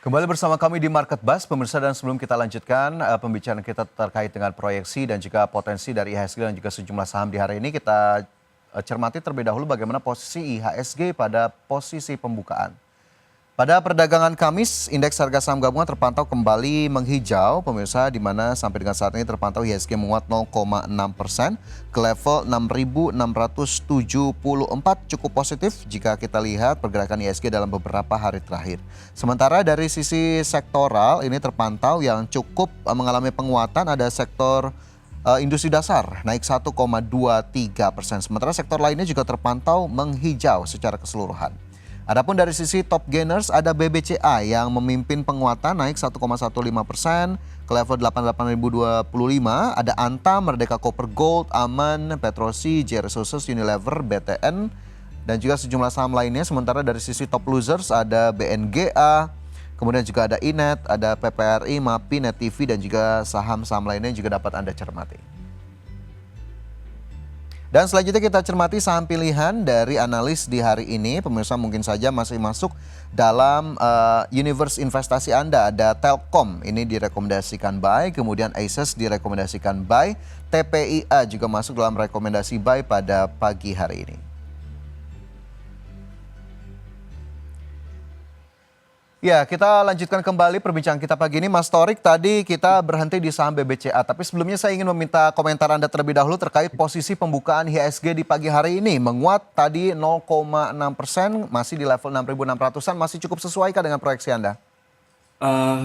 Kembali bersama kami di Market Buzz, pemirsa, dan sebelum kita lanjutkan pembicaraan kita terkait dengan proyeksi dan juga potensi dari IHSG dan juga sejumlah saham di hari ini, kita cermati terlebih dahulu bagaimana posisi IHSG pada posisi pembukaan. Pada perdagangan Kamis, indeks harga saham gabungan terpantau kembali menghijau, pemirsa, di mana sampai dengan saat ini terpantau IHSG menguat 0,6% ke level 6.674, cukup positif jika kita lihat pergerakan IHSG dalam beberapa hari terakhir. Sementara dari sisi sektoral ini terpantau yang cukup mengalami penguatan, ada sektor industri dasar naik 1,23%. Sementara sektor lainnya juga terpantau menghijau secara keseluruhan. Adapun dari sisi top gainers ada BBCA yang memimpin penguatan naik 1,15% ke level 88.025. Ada Antam, Merdeka Copper Gold, Aman, Petrosi, J Resources, Unilever, BTN, dan juga sejumlah saham lainnya. Sementara dari sisi top losers ada BNGA, kemudian juga ada Inet, ada PPRI, MAPI, Net TV, dan juga saham-saham lainnya yang juga dapat Anda cermati. Dan selanjutnya kita cermati saham pilihan dari analis di hari ini. Pemirsa mungkin saja masih masuk dalam universe investasi Anda. Ada Telkom, ini direkomendasikan buy, kemudian Asus direkomendasikan buy, TPIA juga masuk dalam rekomendasi buy pada pagi hari ini. Ya, kita lanjutkan kembali perbincangan kita pagi ini. Mas Torik, tadi kita berhenti di saham BBCA. Tapi sebelumnya saya ingin meminta komentar Anda terlebih dahulu terkait posisi pembukaan IHSG di pagi hari ini. Menguat tadi 0,6%, masih di level 6.600-an, masih cukup sesuai dengan proyeksi Anda?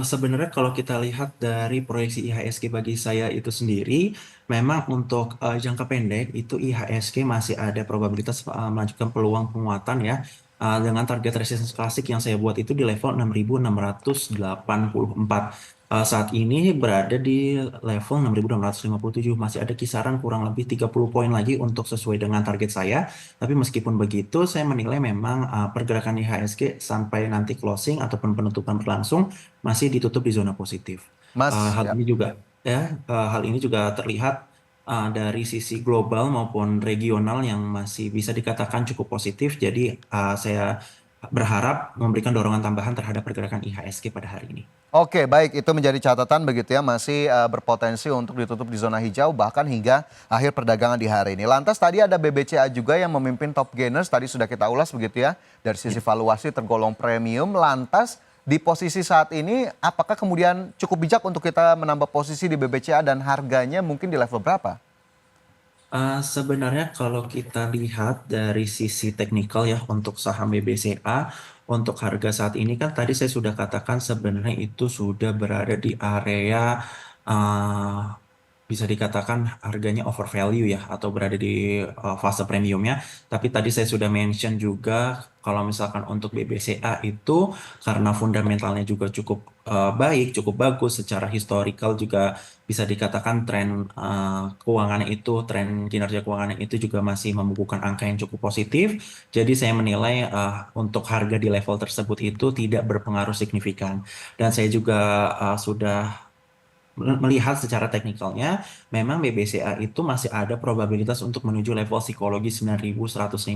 Sebenarnya kalau kita lihat dari proyeksi IHSG bagi saya itu sendiri, memang untuk jangka pendek itu IHSG masih ada probabilitas melanjutkan peluang penguatan ya. Dengan target resistance klasik yang saya buat itu di level 6.684. Saat ini berada di level 6.657, masih ada kisaran kurang lebih 30 poin lagi untuk sesuai dengan target saya. Tapi meskipun begitu, saya menilai memang pergerakan IHSG sampai nanti closing ataupun penutupan berlangsung masih ditutup di zona positif. Mas, Hal ya. ini juga hal ini juga terlihat dari sisi global maupun regional yang masih bisa dikatakan cukup positif. Jadi saya berharap memberikan dorongan tambahan terhadap pergerakan IHSG pada hari ini. Oke, baik, itu menjadi catatan begitu ya, masih berpotensi untuk ditutup di zona hijau bahkan hingga akhir perdagangan di hari ini. Lantas tadi ada BBCA juga yang memimpin top gainers, tadi sudah kita ulas begitu ya, dari sisi valuasi tergolong premium. Lantas di posisi saat ini apakah kemudian cukup bijak untuk kita menambah posisi di BBCA dan harganya mungkin di level berapa? Sebenarnya kalau kita lihat dari sisi teknikal ya untuk saham BBCA, untuk harga saat ini kan tadi saya sudah katakan sebenarnya itu sudah berada di area uh, bisa dikatakan harganya over value ya atau berada di fase premiumnya. Tapi tadi saya sudah mention juga kalau misalkan untuk BBCA itu karena fundamentalnya juga cukup baik, cukup bagus secara historical juga bisa dikatakan tren keuangannya itu, tren kinerja keuangannya itu juga masih membukukan angka yang cukup positif. Jadi saya menilai untuk harga di level tersebut itu tidak berpengaruh signifikan. Dan saya juga sudah melihat secara teknikalnya, memang BBCA itu masih ada probabilitas untuk menuju level psikologi 9.150.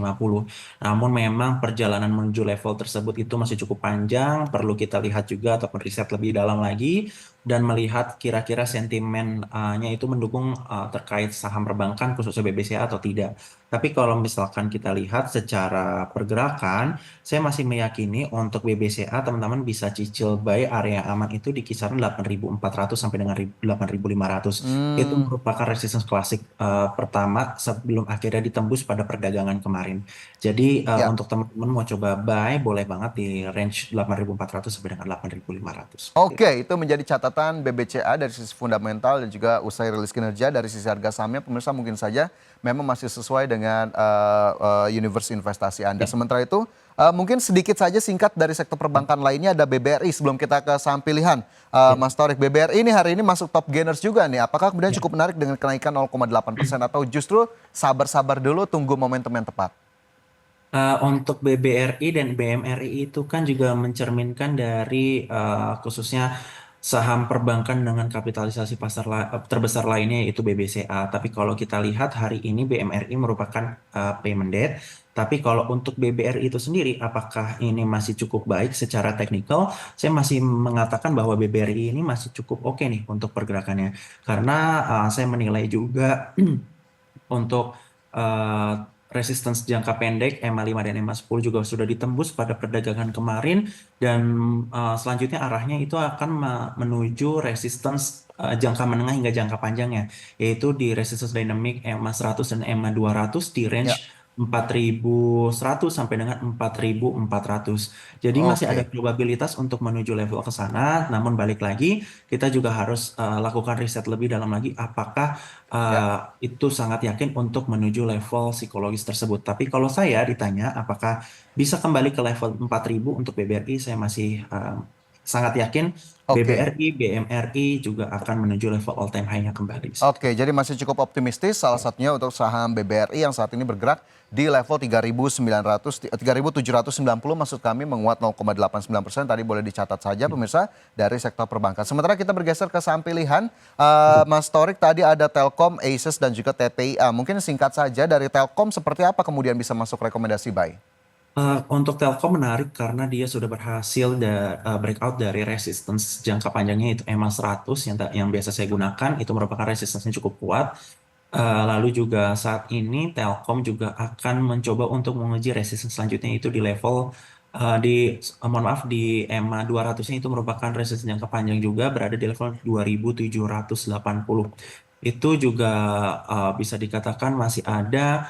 Namun memang perjalanan menuju level tersebut itu masih cukup panjang, perlu kita lihat juga ataupun riset lebih dalam lagi, dan melihat kira-kira sentimennya itu mendukung terkait saham perbankan khususnya BBCA atau tidak. Tapi kalau misalkan kita lihat secara pergerakan, saya masih meyakini untuk BBCA teman-teman bisa cicil buy area aman itu di kisaran 8.400 sampai dengan 8.500. Itu Hmm. merupakan resistance klasik pertama sebelum akhirnya ditembus pada perdagangan kemarin. Jadi Ya. untuk teman-teman mau coba buy boleh banget di range 8.400 sampai dengan 8.500. Oke, itu menjadi catatan BBCA dari sisi fundamental dan juga usai rilis kinerja dari sisi harga sahamnya. Pemirsa mungkin saja memang masih sesuai dengan universe investasi Anda. Ya, Sementara itu mungkin sedikit saja singkat dari sektor perbankan lainnya ada BBRI sebelum kita ke saham pilihan. ya, Mas Torik, BBRI ini hari ini masuk top gainers juga nih. Apakah kemudian ya. cukup menarik dengan kenaikan 0,8% atau justru sabar-sabar dulu tunggu momentum yang tepat? Untuk BBRI dan BMRI itu kan juga mencerminkan dari khususnya saham perbankan dengan kapitalisasi pasar terbesar lainnya yaitu BBCA. Tapi kalau kita lihat hari ini BMRI merupakan payment debt. Tapi kalau untuk BBRI itu sendiri, apakah ini masih cukup baik secara teknikal? Saya masih mengatakan bahwa BBRI ini masih cukup oke nih untuk pergerakannya. Karena saya menilai juga untuk uh, resistance jangka pendek EMA 5 dan EMA 10 juga sudah ditembus pada perdagangan kemarin dan selanjutnya arahnya itu akan menuju resistance jangka menengah hingga jangka panjangnya, yaitu di resistance dynamic EMA 100 dan EMA 200 di Ya, range 4.100 sampai dengan 4.400. Jadi masih ada oke. probabilitas untuk menuju level ke sana, namun balik lagi kita juga harus lakukan riset lebih dalam lagi apakah Ya. itu sangat yakin untuk menuju level psikologis tersebut. Tapi kalau saya ditanya apakah bisa kembali ke level 4.000 untuk BBRI, saya masih sangat yakin Oke. BBRI, BMRI juga akan menuju level all time high-nya kembali. Seperti Oke, itu. jadi masih cukup optimistis salah satunya untuk saham BBRI yang saat ini bergerak di level 3.790 maksud kami menguat 0,89%. Tadi boleh dicatat saja pemirsa dari sektor perbankan. Sementara kita bergeser ke saham pilihan, Betul. Mas Torik tadi ada Telkom, Asus dan juga TPIA. Mungkin singkat saja dari Telkom seperti apa kemudian bisa masuk rekomendasi buy? Untuk Telkom menarik karena dia sudah berhasil breakout dari resistance jangka panjangnya itu EMA 100 yang biasa saya gunakan, itu merupakan resistance-nya cukup kuat. Lalu juga saat ini Telkom juga akan mencoba untuk menguji resistance selanjutnya itu di level mohon maaf, di EMA 200-nya itu merupakan resistance jangka panjang juga berada di level 2780. Itu juga bisa dikatakan masih ada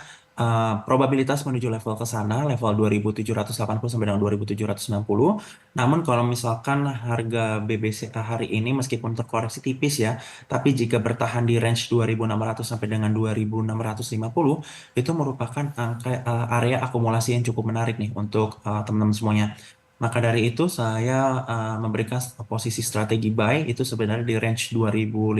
probabilitas menuju level ke sana, level 2780 sampai dengan 2790. Namun kalau misalkan harga BBCA hari ini meskipun terkoreksi tipis ya, tapi jika bertahan di range 2600 sampai dengan 2650, itu merupakan area akumulasi yang cukup menarik nih untuk teman-teman semuanya. Maka dari itu saya memberikan posisi strategi buy itu sebenarnya di range 2560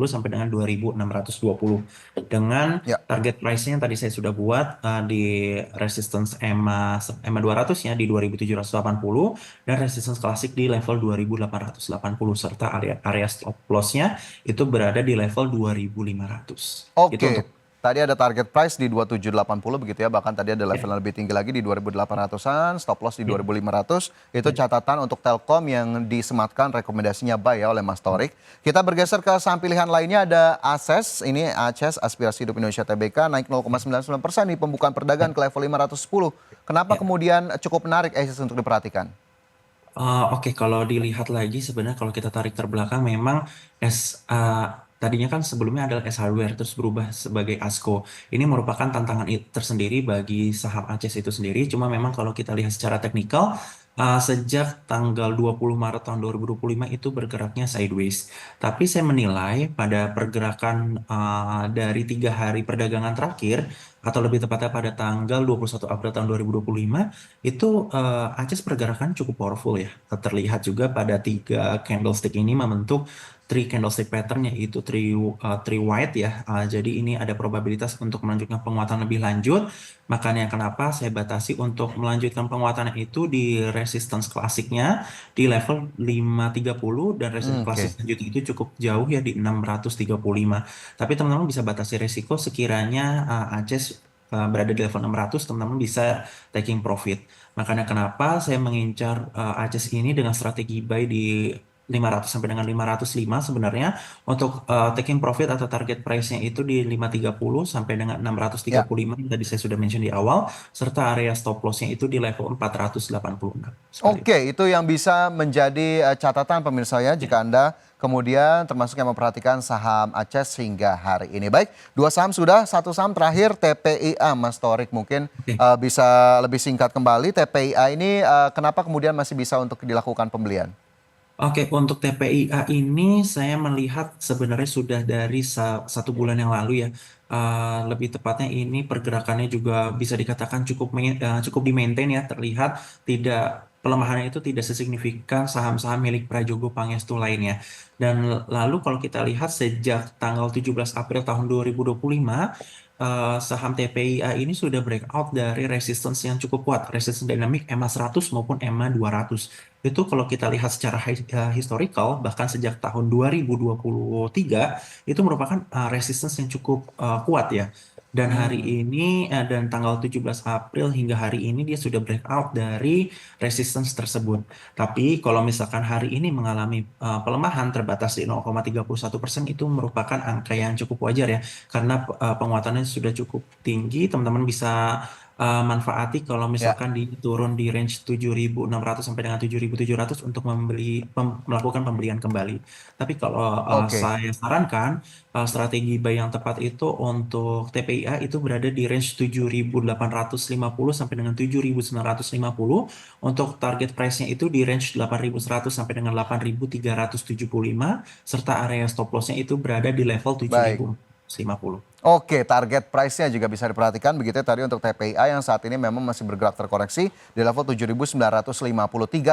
sampai dengan 2620. Dengan Ya. target price-nya yang tadi saya sudah buat di resistance EMA 200-nya di 2780 dan resistance klasik di level 2880 serta area stop loss-nya itu berada di level 2500. Itu Oke, untuk tadi ada target price di 2780 begitu ya, bahkan tadi ada level yang lebih tinggi lagi di 2800-an, stop loss di ya, 2500. Itu ya. catatan untuk Telkom yang disematkan rekomendasinya buy ya oleh Mas Torik. Kita bergeser ke saham pilihan lainnya ada ASES, ini ACES Aspirasi Hidup Indonesia Tbk naik 0,99% di pembukaan perdagangan ke level 510. Kenapa Ya. kemudian cukup menarik ACES untuk diperhatikan? Oke, kalau dilihat lagi sebenarnya kalau kita tarik terbelakang memang tadinya kan sebelumnya adalah S Hardware terus berubah sebagai ASKO. Ini merupakan tantangan tersendiri bagi saham ACES itu sendiri. Cuma memang kalau kita lihat secara teknikal sejak tanggal 20 Maret tahun 2025 itu bergeraknya sideways. Tapi saya menilai pada pergerakan dari 3 hari perdagangan terakhir atau lebih tepatnya pada tanggal 21 April tahun 2025 itu Aces pergerakan cukup powerful ya. Terlihat juga pada 3 candlestick ini membentuk three candlestick pattern yaitu three white ya. Jadi ini ada probabilitas untuk melanjutkan penguatan lebih lanjut. Makanya kenapa saya batasi untuk melanjutkan penguatan itu di resistance klasiknya di level 530 dan resistance klasik Oke, selanjutnya itu cukup jauh ya di 635. Tapi teman-teman bisa batasi resiko sekiranya Aces berada di level 600, teman-teman bisa taking profit. Makanya kenapa saya mengincar ACES ini dengan strategi buy di 500 sampai dengan 505 sebenarnya untuk taking profit atau target price-nya itu di 530 sampai dengan ya. 635 yang tadi saya sudah mention di awal serta area stop loss-nya itu di level 486 seperti itu. Oke, itu yang bisa menjadi catatan pemirsa ya Ya. jika Anda kemudian termasuk yang memperhatikan saham Aces hingga hari ini. Baik, dua saham sudah, satu saham terakhir TPIA Mas Torik mungkin Oke. bisa lebih singkat kembali. TPIA ini kenapa kemudian masih bisa untuk dilakukan pembelian? Oke, untuk TPIA ini saya melihat sebenarnya sudah dari 1 bulan yang lalu ya. Lebih tepatnya ini pergerakannya juga bisa dikatakan cukup di-maintain ya. Terlihat tidak pelemahannya itu tidak sesignifikan saham-saham milik Prajogo Pangestu lainnya. Dan lalu kalau kita lihat sejak tanggal 17 April tahun 2025 saham TPIA ini sudah breakout dari resistance yang cukup kuat, resistance dynamic EMA 100 maupun EMA 200. Itu kalau kita lihat secara historical, bahkan sejak tahun 2023, itu merupakan resistance yang cukup kuat ya. Dan hari Hmm, ini, dan tanggal 17 April hingga hari ini dia sudah breakout dari resistance tersebut. Tapi kalau misalkan hari ini mengalami pelemahan terbatas di 0,31%, itu merupakan angka yang cukup wajar ya, karena penguatannya sudah cukup tinggi. Teman-teman bisa manfaati kalau ya, misalkan turun di range 7.600 sampai dengan 7.700 untuk melakukan pembelian kembali. Tapi kalau oke. saya sarankan, strategi buy yang tepat itu untuk TPIA itu berada di range 7.850 sampai dengan 7.950. Untuk target price-nya itu di range 8.100 sampai dengan 8.375, serta area stop loss-nya itu berada di level Baik. 7.050. Oke, target price-nya juga bisa diperhatikan begitu ya tadi untuk TPIA yang saat ini memang masih bergerak terkoreksi di level 7.953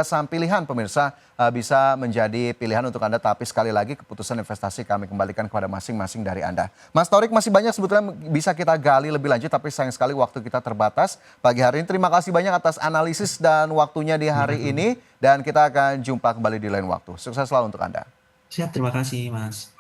saham pilihan pemirsa bisa menjadi pilihan untuk Anda, tapi sekali lagi keputusan investasi kami kembalikan kepada masing-masing dari Anda. Mas Torik, masih banyak sebetulnya bisa kita gali lebih lanjut tapi sayang sekali waktu kita terbatas pagi hari ini. Terima kasih banyak atas analisis dan waktunya di Terima hari kasih. ini dan kita akan jumpa kembali di lain waktu. Sukses selalu untuk Anda. Siap, terima kasih Mas.